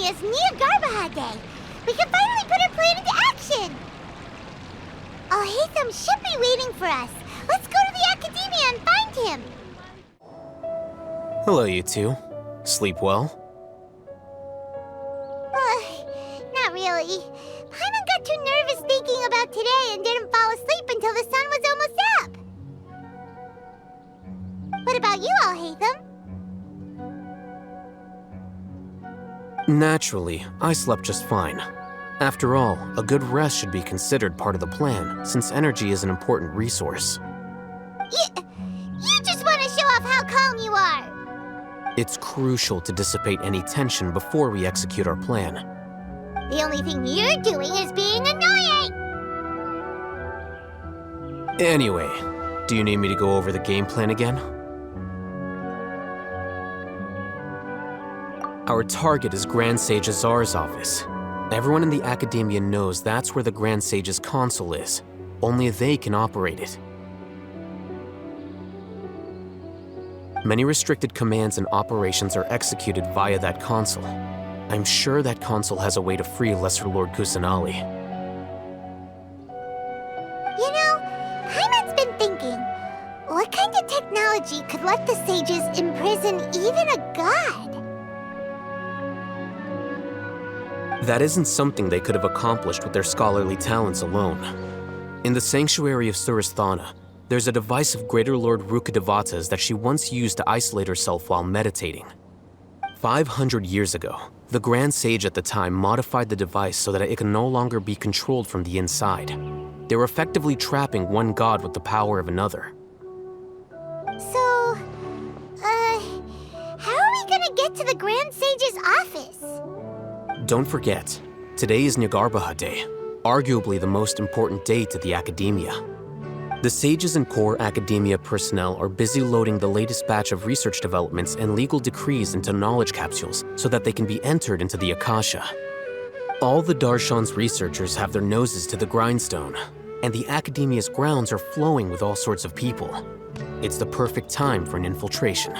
Academia's Niagarbaha Day. We can finally put our plan into action. Alhaitham should be waiting for us. Let's go to the Academia and find him. Hello, you two. Sleep well? Not really. Paimon got too nervous thinking about today and didn't fall asleep until the sun was almost up. What about you, Alhaitham? Naturally, I slept just fine. After all, a good rest should be considered part of the plan, since energy is an important resource. You just want to show off how calm you are. It's crucial to dissipate any tension before we execute our plan. The only thing you're doing is being annoying! Anyway, do you need me to go over the game plan again? Our target is Grand Sage Azar's office. Everyone in the Academia knows that's where the Grand Sage's console is. Only they can operate it. Many restricted commands and operations are executed via that console. I'm sure that console has a way to free Lesser Lord Kusanali. You know, Paimon's been thinking, what kind of technology could let the sages imprison even a god? That isn't something they could have accomplished with their scholarly talents alone. In the Sanctuary of Surasthana, there's a device of Greater Lord Rukkhadevata's that she once used to isolate herself while meditating. 500 years ago, the Grand Sage at the time modified the device so that it can no longer be controlled from the inside. They were effectively trapping one god with the power of another. So, how are we gonna get to the Grand Sage's office? Don't forget, today is Niagarbaha Day, arguably the most important day to the Academia. The sages and core Academia personnel are busy loading the latest batch of research developments and legal decrees into knowledge capsules so that they can be entered into the Akasha. All the Darshan's researchers have their noses to the grindstone, and the Academia's grounds are flowing with all sorts of people. It's the perfect time for an infiltration.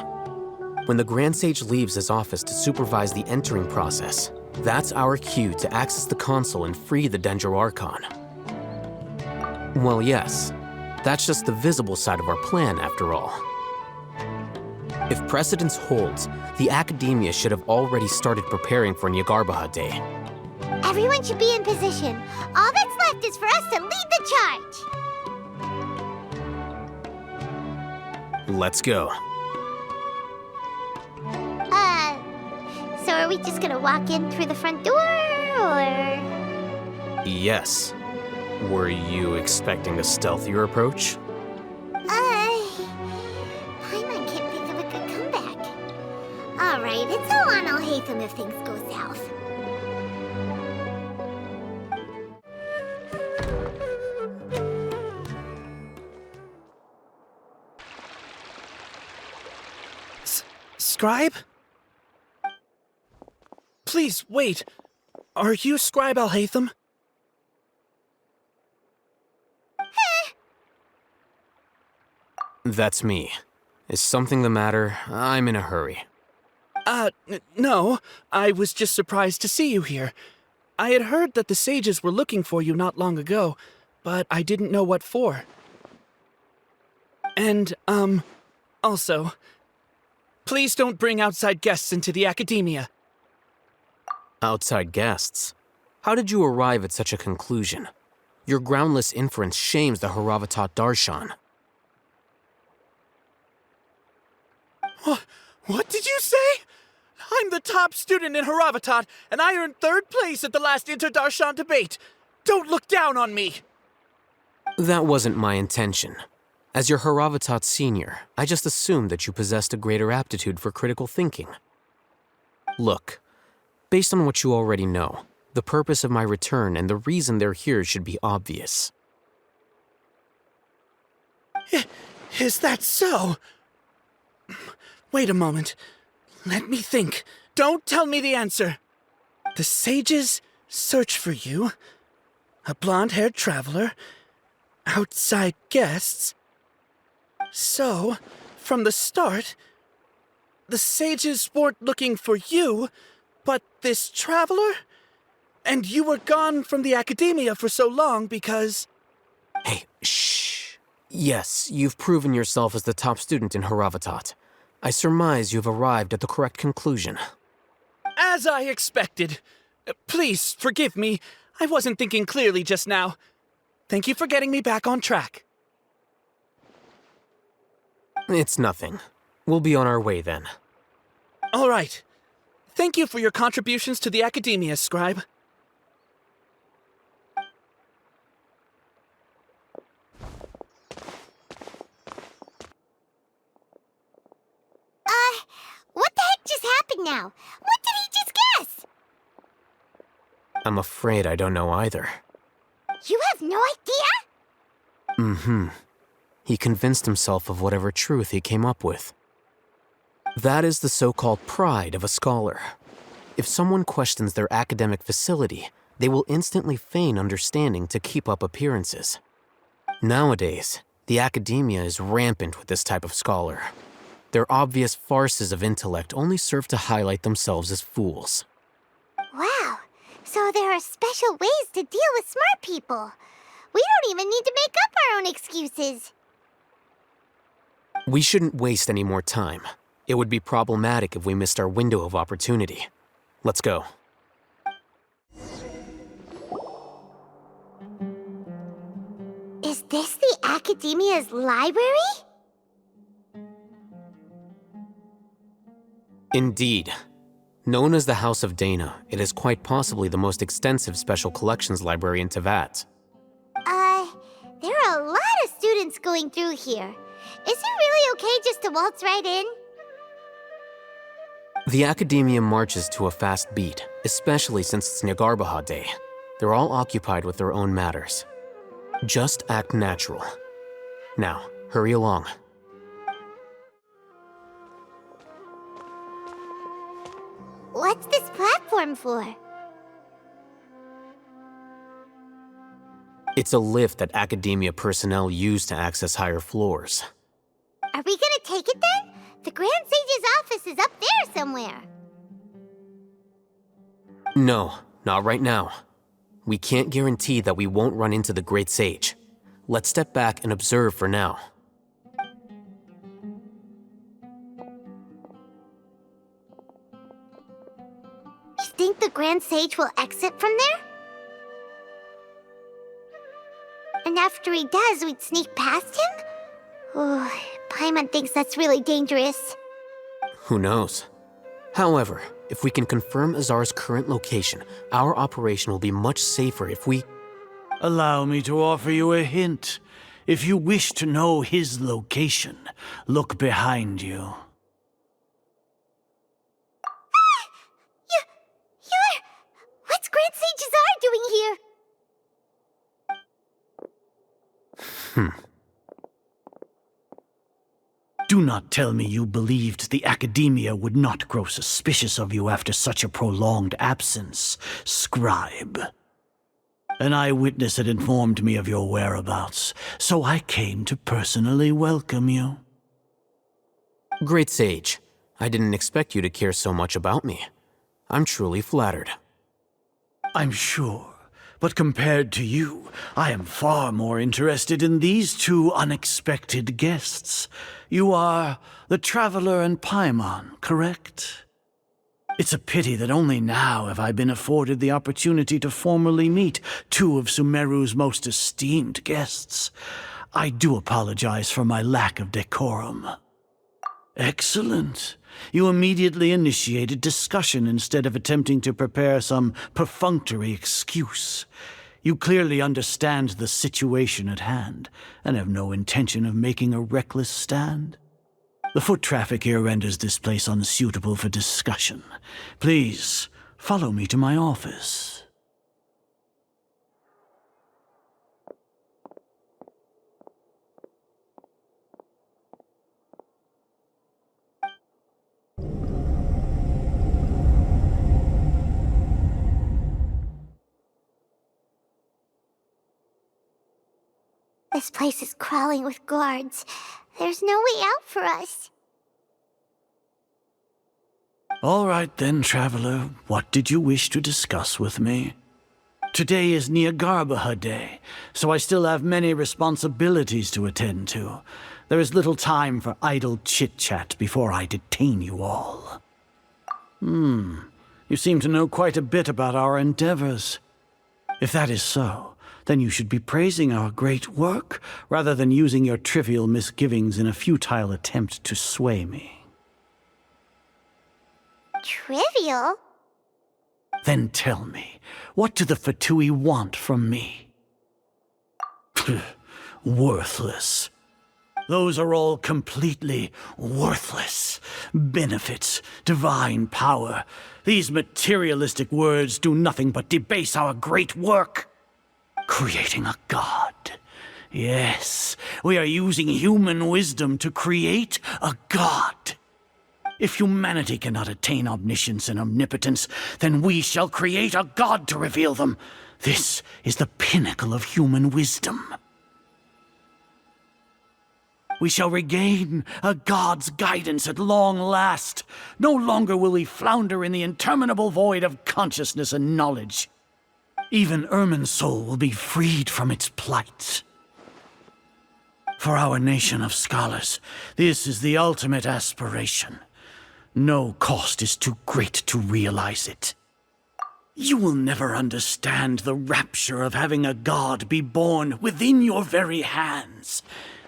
When the Grand Sage leaves his office to supervise the entering process, that's our cue to access the console and free the Dendro Archon. Well, yes. That's just the visible side of our plan, after all. If precedence holds, the Academia should have already started preparing for Niagarbaha Day. Everyone should be in position. All that's left is for us to lead the charge. Let's go. So are we just gonna walk in through the front door, or...? Yes. Were you expecting a stealthier approach? Paimon can't think of a good comeback. Alright, it's all on Alhaitham if things go south. Scribe? Please, wait. Are you Scribe Alhaitham? That's me. Is something the matter? I'm in a hurry. No. I was just surprised to see you here. I had heard that the sages were looking for you not long ago, but I didn't know what for. And, also, please don't bring outside guests into the Academia. Outside guests? How did you arrive at such a conclusion? Your groundless inference shames the Haravatat Darshan. What did you say? I'm the top student in Haravatat, and I earned 3rd place at the last Inter-Darshan debate. Don't look down on me! That wasn't my intention. As your Haravatat senior, I just assumed that you possessed a greater aptitude for critical thinking. Look, based on what you already know, the purpose of my return and the reason they're here should be obvious. Is that so? Wait a moment. Let me think. Don't tell me the answer. The sages search for you. A blonde-haired traveler. Outside guests. So, from the start, the sages weren't looking for you, But this traveler? And you were gone from the academia for so long because... Hey, shh. Yes, you've proven yourself as the top student in Haravatat. I surmise you've arrived at the correct conclusion. As I expected. Please, forgive me. I wasn't thinking clearly just now. Thank you for getting me back on track. It's nothing. We'll be on our way then. All right. Thank you for your contributions to the academia, Scribe. What the heck just happened now? What did he just guess? I'm afraid I don't know either. You have no idea? Mm-hmm. He convinced himself of whatever truth he came up with. That is the so-called pride of a scholar. If someone questions their academic facility, they will instantly feign understanding to keep up appearances. Nowadays, the academia is rampant with this type of scholar. Their obvious farces of intellect only serve to highlight themselves as fools. Wow, so there are special ways to deal with smart people. We don't even need to make up our own excuses. We shouldn't waste any more time. It would be problematic if we missed our window of opportunity. Let's go. Is this the Academia's library? Indeed. Known as the House of Dana, it is quite possibly the most extensive special collections library in Teyvat. There are a lot of students going through here. Is it really okay just to waltz right in? The Academia marches to a fast beat, especially since it's Nyargarbaha Day. They're all occupied with their own matters. Just act natural. Now, hurry along. What's this platform for? It's a lift that Academia personnel use to access higher floors. Are we gonna take it then? The Grand Sage's office is up there somewhere. No, not right now. We can't guarantee that we won't run into the Great Sage. Let's step back and observe for now. You think the Grand Sage will exit from there? And after he does, we'd sneak past him? Oh, Paimon thinks that's really dangerous. Who knows? However, if we can confirm Azar's current location, our operation will be much safer if we... Allow me to offer you a hint. If you wish to know his location, look behind you. What's Grand Sage Azar doing here? Do not tell me you believed the Academia would not grow suspicious of you after such a prolonged absence, Scribe. An eyewitness had informed me of your whereabouts, so I came to personally welcome you. Great Sage, I didn't expect you to care so much about me. I'm truly flattered. I'm sure, but compared to you, I am far more interested in these two unexpected guests. You are the Traveler and Paimon, correct? It's a pity that only now have I been afforded the opportunity to formally meet two of Sumeru's most esteemed guests. I do apologize for my lack of decorum. Excellent. You immediately initiated discussion instead of attempting to prepare some perfunctory excuse. You clearly understand the situation at hand, and have no intention of making a reckless stand. The foot traffic here renders this place unsuitable for discussion. Please, follow me to my office. This place is crawling with guards. There's no way out for us. All right then, traveler. What did you wish to discuss with me? Today is Nyargarbaha Day, so I still have many responsibilities to attend to. There is little time for idle chit-chat before I detain you all. You seem to know quite a bit about our endeavors. If that is so, then you should be praising our great work, rather than using your trivial misgivings in a futile attempt to sway me. Trivial? Then tell me, what do the Fatui want from me? Worthless. Those are all completely worthless. Benefits, divine power. These materialistic words do nothing but debase our great work. Creating a god. Yes, we are using human wisdom to create a god. If humanity cannot attain omniscience and omnipotence, then we shall create a god to reveal them. This is the pinnacle of human wisdom. We shall regain a god's guidance at long last. No longer will we flounder in the interminable void of consciousness and knowledge. Even Irminsul will be freed from its plight. For our nation of scholars, this is the ultimate aspiration. No cost is too great to realize it. You will never understand the rapture of having a god be born within your very hands.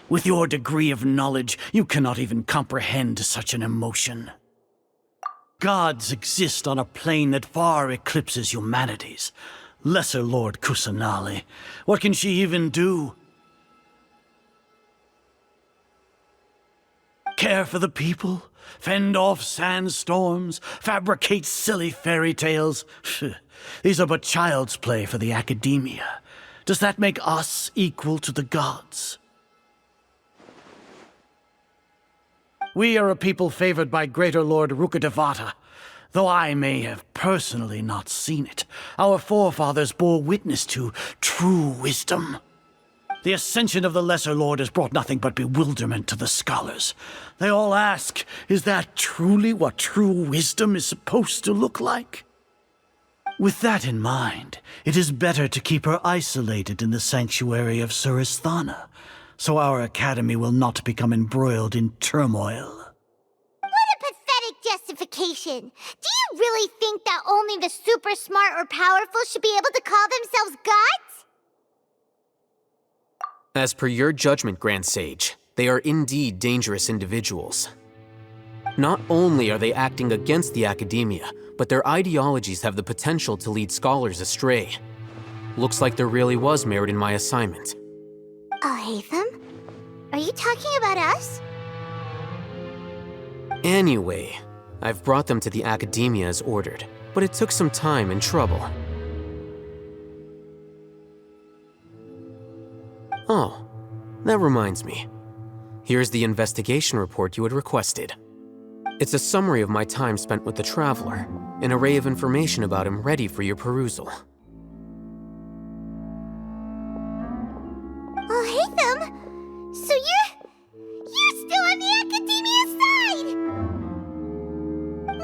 With your degree of knowledge, you cannot even comprehend such an emotion. Gods exist on a plane that far eclipses humanity's. Lesser Lord Kusanali, what can she even do? Care for the people? Fend off sandstorms? Fabricate silly fairy tales? These are but child's play for the academia. Does that make us equal to the gods? We are a people favored by Greater Lord Rukkhadevata. Though I may have personally not seen it, our forefathers bore witness to true wisdom. The ascension of the Lesser Lord has brought nothing but bewilderment to the scholars. They all ask, is that truly what true wisdom is supposed to look like? With that in mind, it is better to keep her isolated in the sanctuary of Suristhana, so our academy will not become embroiled in turmoil. What a pathetic justification! Do you really think that only the super smart or powerful should be able to call themselves gods? As per your judgment, Grand Sage, they are indeed dangerous individuals. Not only are they acting against the academia, but their ideologies have the potential to lead scholars astray. Looks like there really was merit in my assignment. Hatham? Are you talking about us? Anyway, I've brought them to the academia as ordered, but it took some time and trouble. Oh, that reminds me. Here's the investigation report you had requested. It's a summary of my time spent with the Traveler, an array of information about him ready for your perusal. Hatham? So you're still on the academia side!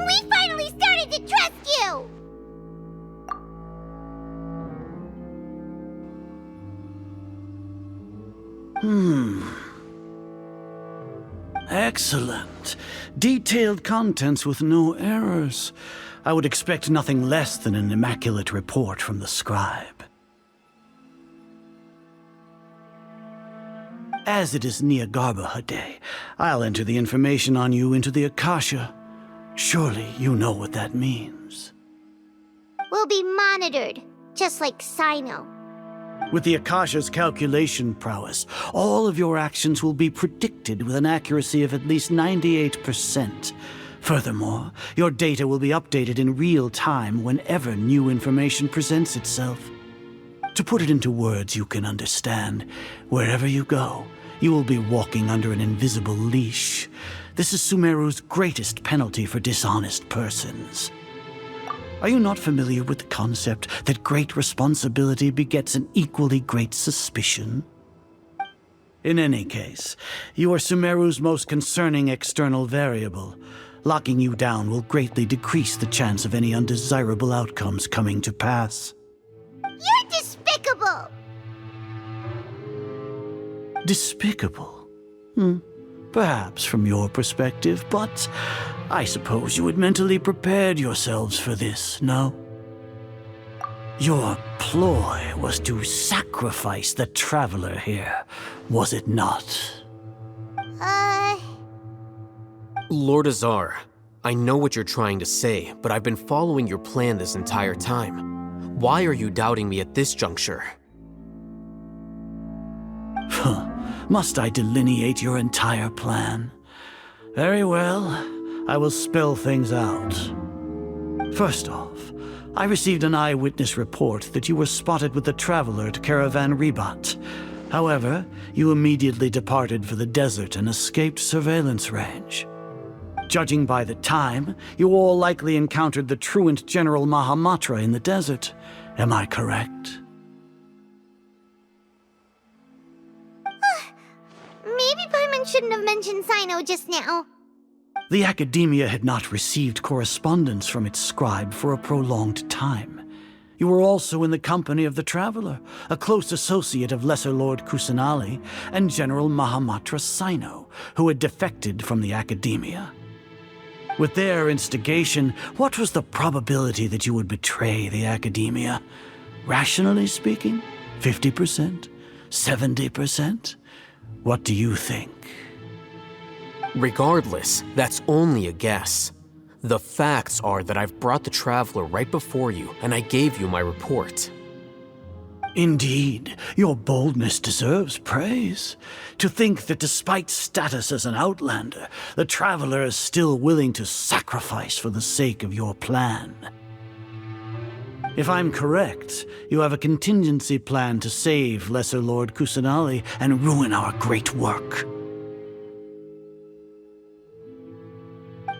We finally started to trust you! Excellent. Detailed contents with no errors. I would expect nothing less than an immaculate report from the scribe. As it is Nyargarbaha Day, I'll enter the information on you into the Akasha. Surely you know what that means. We'll be monitored, just like Sino. With the Akasha's calculation prowess, all of your actions will be predicted with an accuracy of at least 98%. Furthermore, your data will be updated in real time whenever new information presents itself. To put it into words you can understand, wherever you go, you will be walking under an invisible leash. This is Sumeru's greatest penalty for dishonest persons. Are you not familiar with the concept that great responsibility begets an equally great suspicion? In any case, you are Sumeru's most concerning external variable. Locking you down will greatly decrease the chance of any undesirable outcomes coming to pass. You're despicable! Despicable? Perhaps from your perspective, but I suppose you had mentally prepared yourselves for this, no? Your ploy was to sacrifice the traveler here, was it not? Lord Azar, I know what you're trying to say, but I've been following your plan this entire time. Why are you doubting me at this juncture? Must I delineate your entire plan? Very well, I will spell things out. First off, I received an eyewitness report that you were spotted with the traveler at Caravan Ribat. However, you immediately departed for the desert and escaped surveillance range. Judging by the time, you all likely encountered the truant General Mahamatra in the desert. Am I correct? Maybe Paimon shouldn't have mentioned Sino just now. The Academia had not received correspondence from its scribe for a prolonged time. You were also in the company of the Traveler, a close associate of Lesser Lord Kusanali and General Mahamatra Sino, who had defected from the Academia. With their instigation, what was the probability that you would betray the Academia? Rationally speaking, 50%? 70%? What do you think? Regardless, that's only a guess. The facts are that I've brought the Traveler right before you, and I gave you my report. Indeed, your boldness deserves praise. To think that despite status as an outlander, the Traveler is still willing to sacrifice for the sake of your plan. If I'm correct, you have a contingency plan to save Lesser Lord Kusanali and ruin our great work.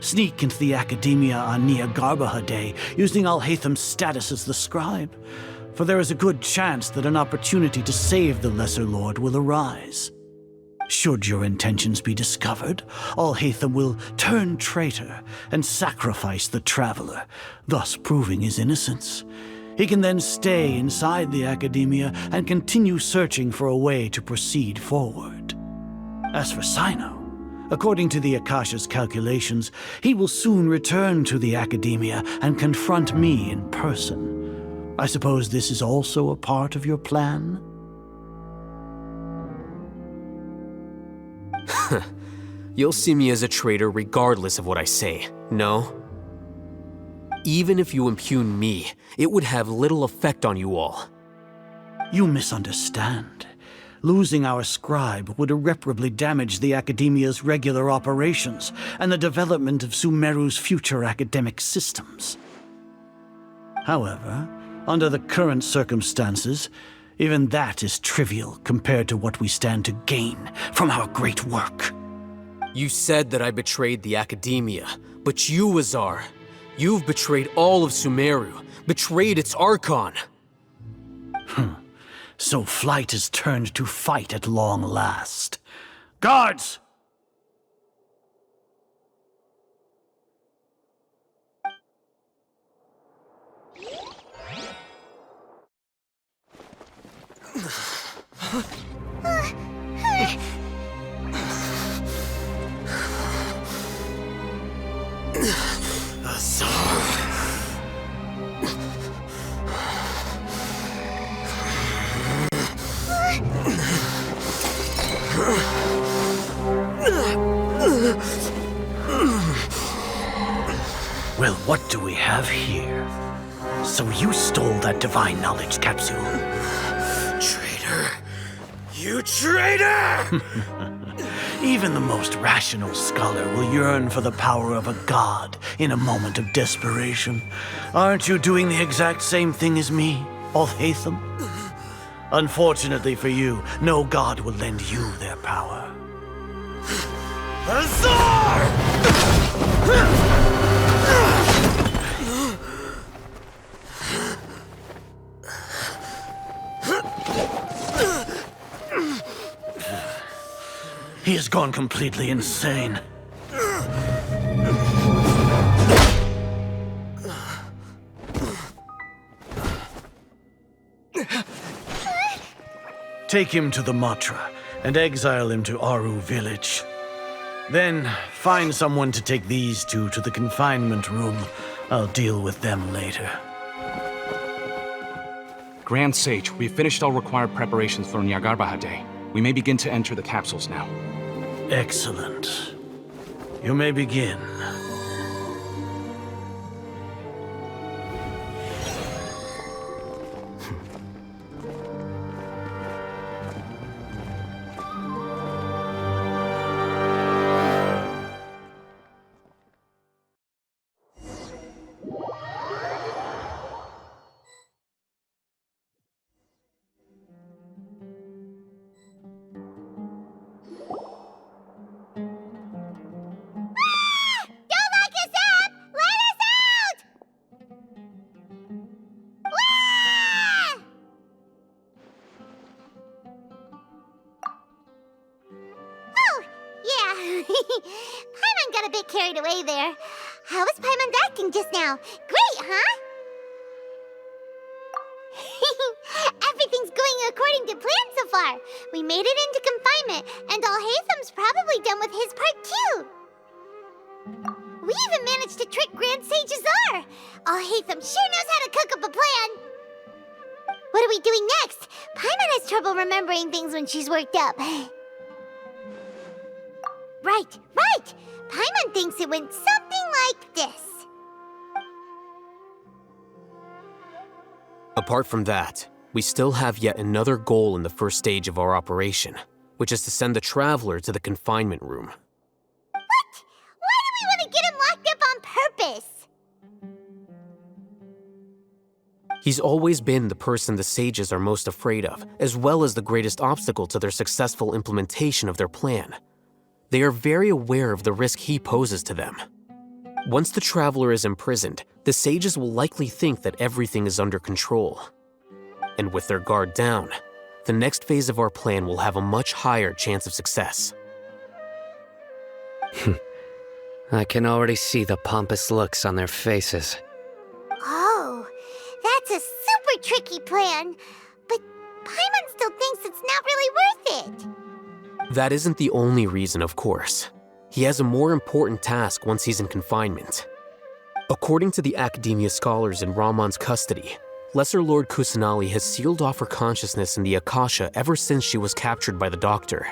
Sneak into the Academia on Niagarbaha Day, using Alhaitham's status as the scribe, for there is a good chance that an opportunity to save the Lesser Lord will arise. Should your intentions be discovered, Alhaitham will turn traitor and sacrifice the Traveler, thus proving his innocence. He can then stay inside the Academia and continue searching for a way to proceed forward. As for Sino, according to the Akasha's calculations, he will soon return to the Academia and confront me in person. I suppose this is also a part of your plan? You'll see me as a traitor regardless of what I say, no? Even if you impugn me, it would have little effect on you all. You misunderstand. Losing our scribe would irreparably damage the Academia's regular operations and the development of Sumeru's future academic systems. However, under the current circumstances, even that is trivial compared to what we stand to gain from our great work. You said that I betrayed the Academia, but you, Azar, you've betrayed all of Sumeru, betrayed its Archon. So flight has turned to fight at long last. Guards! Well, what do we have here? So you stole that divine knowledge capsule? Traitor! You traitor! Even the most rational scholar will yearn for the power of a god in a moment of desperation. Aren't you doing the exact same thing as me, Alhaitham? Unfortunately for you, no god will lend you their power. Azar! He has gone completely insane. Take him to the Matra and exile him to Aru village. Then find someone to take these two to the confinement room. I'll deal with them later. Grand Sage, we've finished all required preparations for Nyagarbha Day. We may begin to enter the capsules now. Excellent. You may begin. Don't lock us up! Let us out! Ah! Oh, yeah. Paimon got a bit carried away there. How was Paimon acting just now? Great, huh? Everything's going according to plan so far. We made it into confinement, and Alhaitham's probably done with his part too. We even managed to trick Grand Sage Azar. Alhaitham sure knows how to cook up a plan. What are we doing next? Paimon has trouble remembering things when she's worked up. Right. Paimon thinks it went something like this. Apart from that, we still have yet another goal in the first stage of our operation, which is to send the Traveler to the confinement room. What? Why do we want to get him locked up on purpose? He's always been the person the sages are most afraid of, as well as the greatest obstacle to their successful implementation of their plan. They are very aware of the risk he poses to them. Once the Traveler is imprisoned, the sages will likely think that everything is under control. And with their guard down, the next phase of our plan will have a much higher chance of success. I can already see the pompous looks on their faces. Oh, that's a super tricky plan. But Paimon still thinks it's not really worth it. That isn't the only reason, of course. He has a more important task once he's in confinement. According to the Academia scholars in Ramon's custody, Lesser Lord Kusanali has sealed off her consciousness in the Akasha ever since she was captured by the Doctor.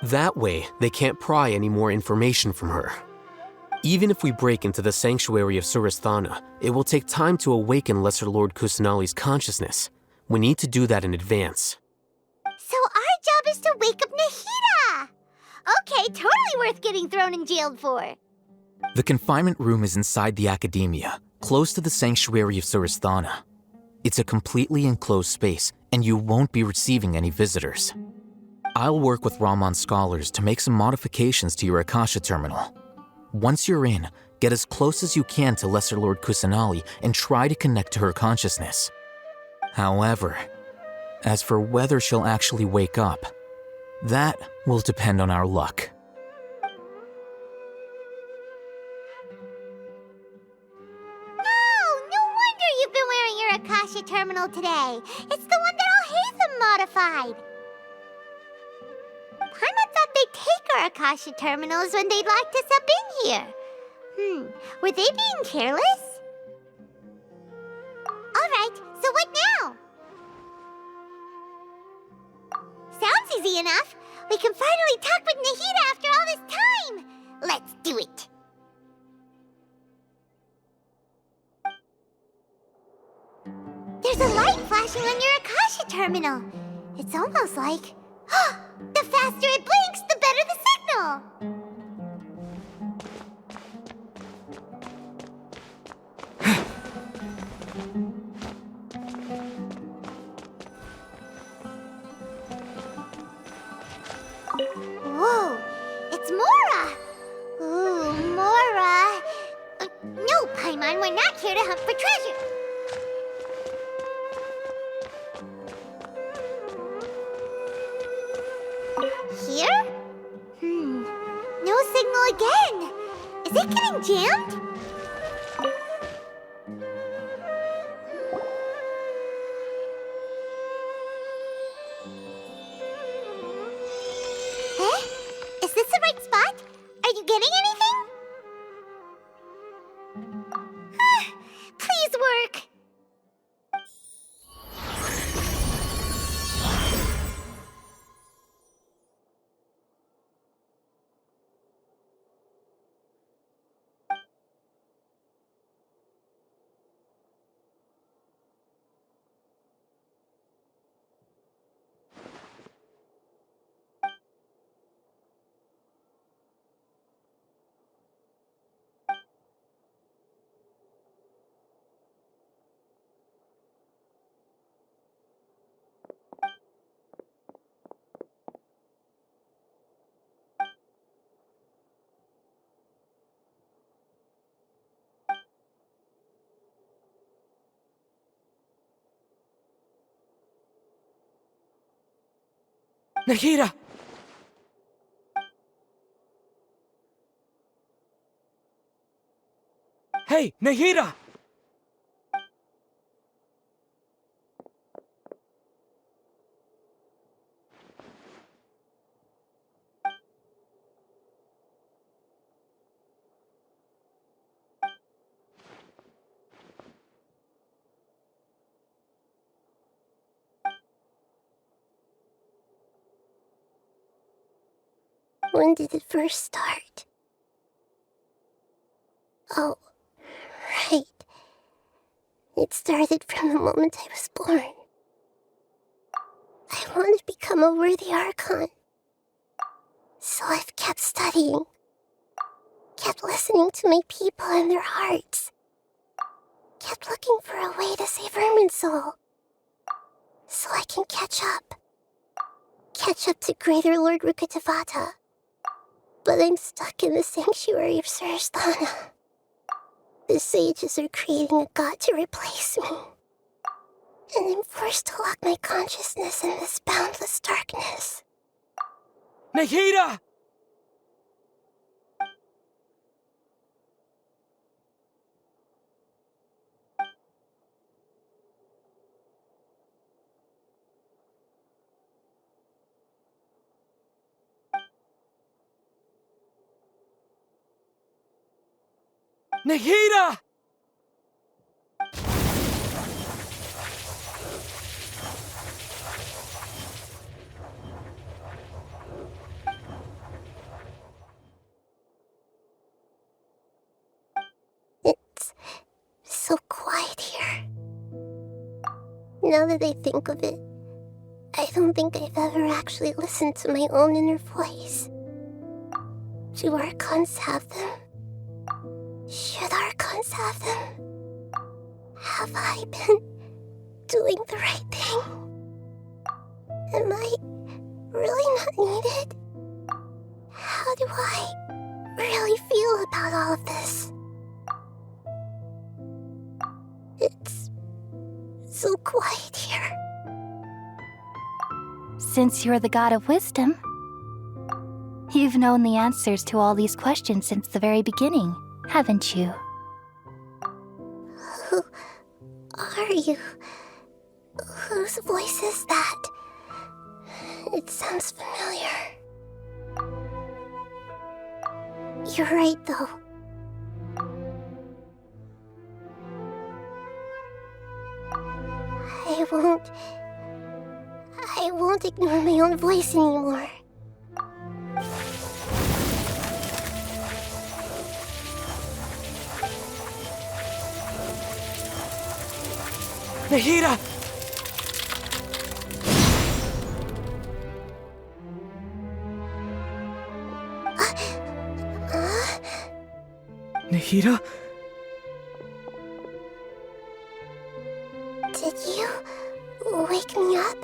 That way, they can't pry any more information from her. Even if we break into the sanctuary of Suristhana, it will take time to awaken Lesser Lord Kusanali's consciousness. We need to do that in advance. So our job is to wake up Nahida! Okay, totally worth getting thrown and jailed for. The confinement room is inside the Academia, close to the sanctuary of Suristhana. It's a completely enclosed space, and you won't be receiving any visitors. I'll work with Ramon's scholars to make some modifications to your Akasha terminal. Once you're in, get as close as you can to Lesser Lord Kusanali and try to connect to her consciousness. However, as for whether she'll actually wake up, that will depend on our luck. No wonder you've been wearing your Akasha terminal today. It's the one that Alhaitham modified. Paimon thought they'd take our Akasha terminals when they locked us up in here. Were they being careless? Alright, so what now? Sounds easy enough. We can finally talk with Nahida after all this time. Let's do it. There's a light flashing on your Akasha terminal. It's almost like... the faster it blinks, the better the signal. Whoa, it's Mora! Ooh, Mora! No, Paimon, we're not here to hunt for treasure. Here? No signal again. Is it getting jammed? Nahida! Hey, Nahida! When did it first start? Oh, right. It started from the moment I was born. I want to become a worthy Archon. So I've kept studying. Kept listening to my people and their hearts. Kept looking for a way to save Irminsul. So I can catch up. Catch up to Greater Lord Rukkhadevata. But I'm stuck in the sanctuary of Sumeru. The sages are creating a god to replace me. And I'm forced to lock my consciousness in this boundless darkness. Nahida! Nahida! It's so quiet here. Now that I think of it, I don't think I've ever actually listened to my own inner voice. Do Archons have them? Should Archons have them? Have I been doing the right thing? Am I really not needed? How do I really feel about all of this? It's so quiet here. Since you're the god of wisdom, you've known the answers to all these questions since the very beginning, haven't you? Who are you? Whose voice is that? It sounds familiar. You're right, though. I won't ignore my own voice anymore. Nahida! Nahida? Did you wake me up?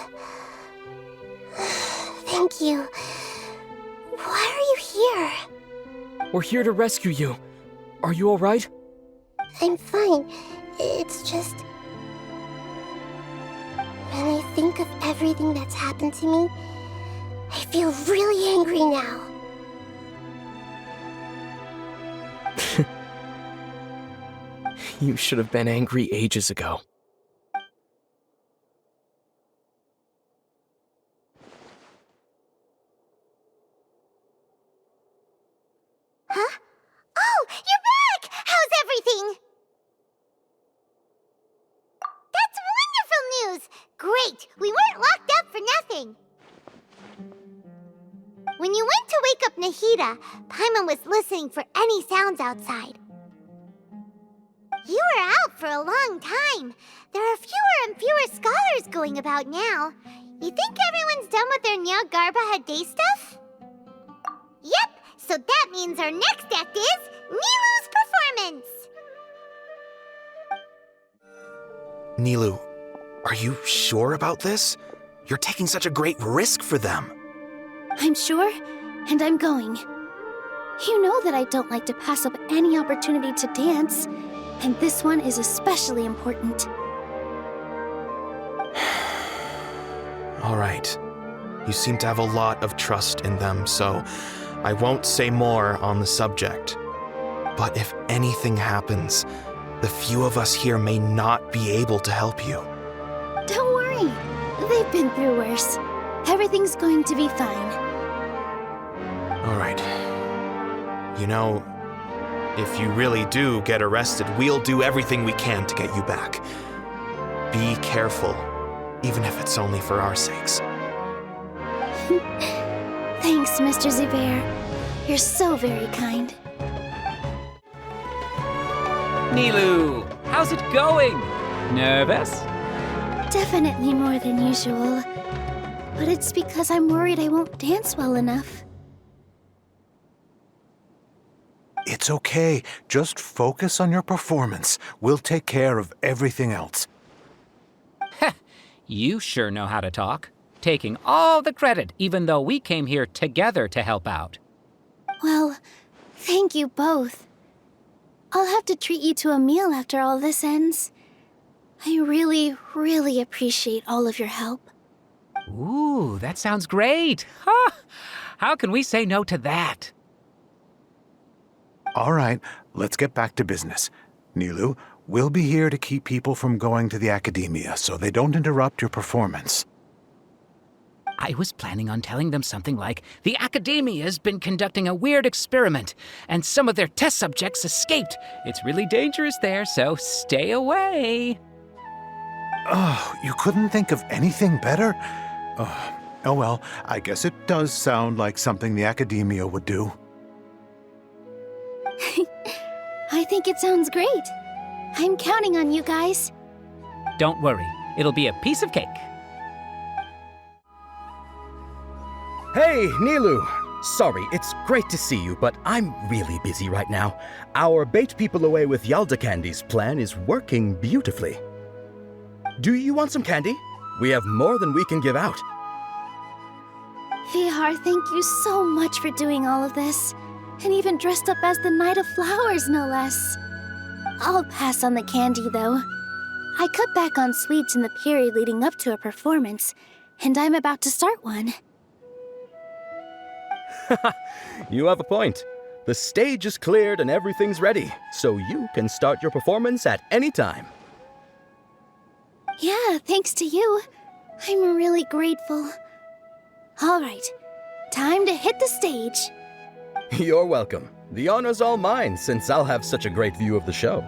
Thank you. Why are you here? We're here to rescue you. Are you alright? I'm fine. It's just... when I think of everything that's happened to me, I feel really angry now. You should have been angry ages ago. Huh? Oh, you're back! How's everything? That's wonderful news! Great! We weren't locked up for nothing! When you went to wake up Nahida, Paimon was listening for any sounds outside. You were out for a long time. There are fewer and fewer scholars going about now. You think everyone's done with their Nyagarbha day stuff? Yep, so that means our next act is Nilu's performance! Nilu, are you sure about this? You're taking such a great risk for them. I'm sure, and I'm going. You know that I don't like to pass up any opportunity to dance, and this one is especially important. All right. You seem to have a lot of trust in them, so I won't say more on the subject. But if anything happens, the few of us here may not be able to help you. Don't worry. They've been through worse. Everything's going to be fine. All right. You know, if you really do get arrested, we'll do everything we can to get you back. Be careful, even if it's only for our sakes. Thanks, Mr. Zubair. You're so very kind. Nilu, how's it going? Nervous? Definitely more than usual. But it's because I'm worried I won't dance well enough. It's okay. Just focus on your performance. We'll take care of everything else. You sure know how to talk. Taking all the credit, even though we came here together to help out. Well, thank you both. I'll have to treat you to a meal after all this ends. I really, really appreciate all of your help. Ooh, that sounds great. Huh? How can we say no to that? All right, let's get back to business. Nilu, we'll be here to keep people from going to the academia so they don't interrupt your performance. I was planning on telling them something like, the Academia's been conducting a weird experiment, and some of their test subjects escaped. It's really dangerous there, so stay away. Oh, you couldn't think of anything better? Oh well, I guess it does sound like something the academia would do. I think it sounds great. I'm counting on you guys. Don't worry, it'll be a piece of cake. Hey, Nilu! Sorry, it's great to see you, but I'm really busy right now. Our Bait People Away with Yalda Candies plan is working beautifully. Do you want some candy? We have more than we can give out. Vihar, thank you so much for doing all of this. And even dressed up as the Knight of Flowers, no less. I'll pass on the candy, though. I cut back on sweets in the period leading up to a performance, and I'm about to start one. You have a point. The stage is cleared and everything's ready, so you can start your performance at any time. Yeah, thanks to you. I'm really grateful. All right, time to hit the stage. You're welcome. The honor's all mine, since I'll have such a great view of the show.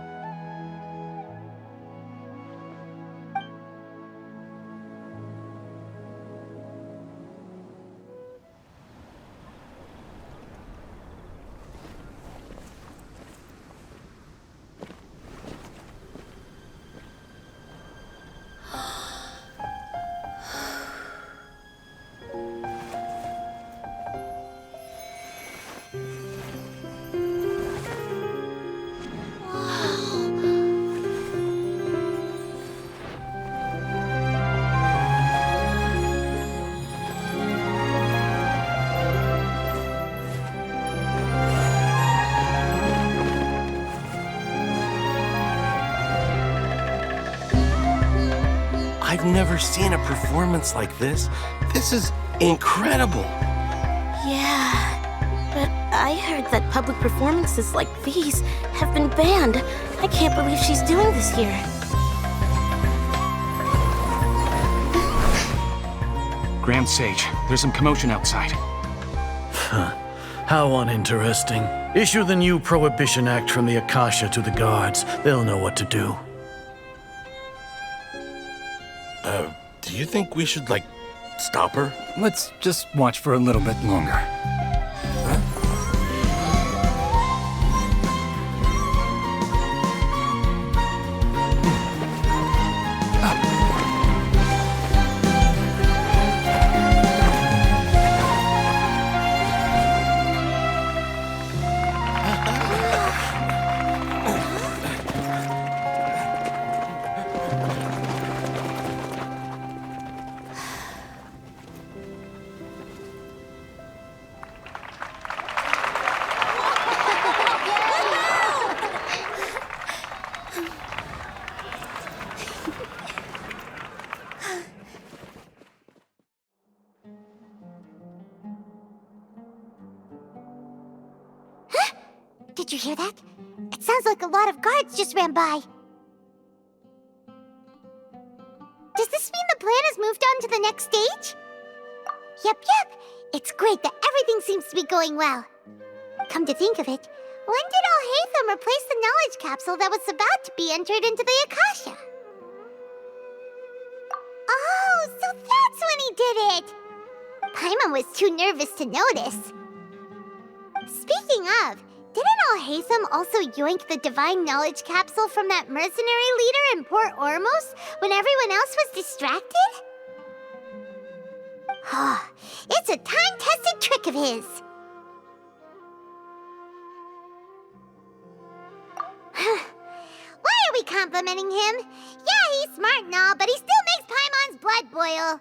I've never seen a performance like this. This is incredible. Yeah, but I heard that public performances like these have been banned. I can't believe she's doing this here. Grand Sage, there's some commotion outside. How uninteresting. Issue the new Prohibition Act from the Akasha to the guards. They'll know what to do. Do you think we should, stop her? Let's just watch for a little bit longer. Did you hear that? It sounds like a lot of guards just ran by. Does this mean the plan has moved on to the next stage? Yep. It's great that everything seems to be going well. Come to think of it, when did Alhaitham replace the knowledge capsule that was about to be entered into the Akasha? Oh, so that's when he did it! Paimon was too nervous to notice. Speaking of, didn't Alhaitham also yoink the divine knowledge capsule from that mercenary leader in Port Ormos when everyone else was distracted? It's a time-tested trick of his. Why are we complimenting him? Yeah, he's smart and all, but he still makes Paimon's blood boil.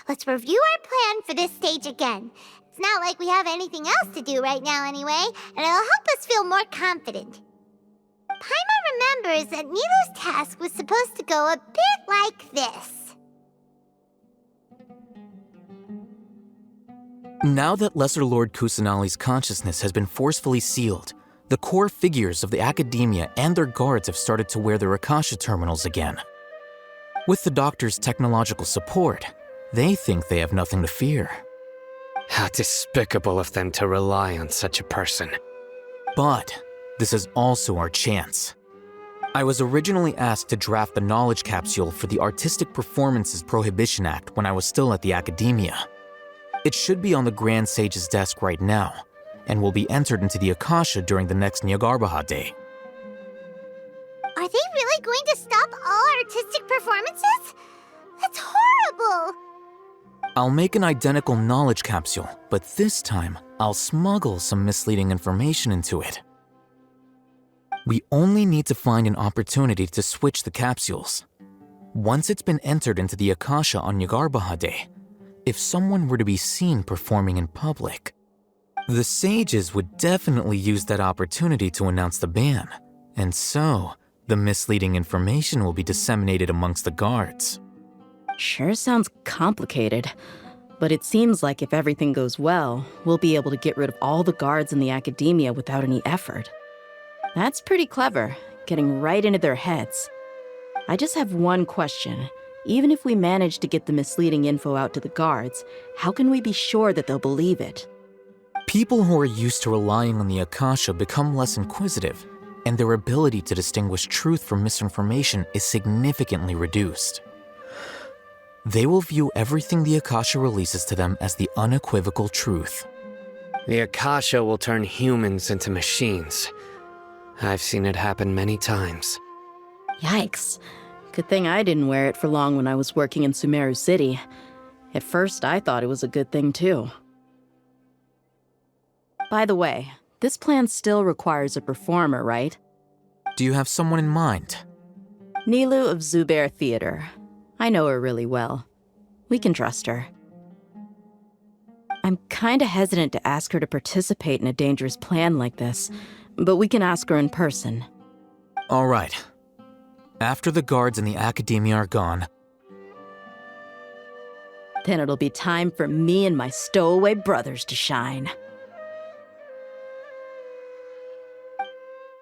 Let's review our plan for this stage again. It's not like we have anything else to do right now anyway, and it'll help us feel more confident. Paimon remembers that Nilu's task was supposed to go a bit like this. Now that Lesser Lord Kusanali's consciousness has been forcefully sealed, the core figures of the Academia and their guards have started to wear their Akasha terminals again. With the Doctor's technological support, they think they have nothing to fear. How despicable of them to rely on such a person. But this is also our chance. I was originally asked to draft the knowledge capsule for the Artistic Performances Prohibition Act when I was still at the Academia. It should be on the Grand Sage's desk right now, and will be entered into the Akasha during the next Nyargarbaha Day. Are they really going to stop all artistic performances? That's horrible! I'll make an identical knowledge capsule, but this time, I'll smuggle some misleading information into it. We only need to find an opportunity to switch the capsules. Once it's been entered into the Akasha on Nyargarbaha Day, if someone were to be seen performing in public, the sages would definitely use that opportunity to announce the ban, and so the misleading information will be disseminated amongst the guards. Sure sounds complicated, but it seems like if everything goes well, we'll be able to get rid of all the guards in the Academia without any effort. That's pretty clever, getting right into their heads. I just have one question. Even if we manage to get the misleading info out to the guards, how can we be sure that they'll believe it? People who are used to relying on the Akasha become less inquisitive, and their ability to distinguish truth from misinformation is significantly reduced. They will view everything the Akasha releases to them as the unequivocal truth. The Akasha will turn humans into machines. I've seen it happen many times. Yikes. Good thing I didn't wear it for long when I was working in Sumeru City. At first, I thought it was a good thing too. By the way, this plan still requires a performer, right? Do you have someone in mind? Nilu of Zubair Theater. I know her really well. We can trust her. I'm kinda hesitant to ask her to participate in a dangerous plan like this, but we can ask her in person. All right. After the guards in the Academia are gone, then it'll be time for me and my stowaway brothers to shine.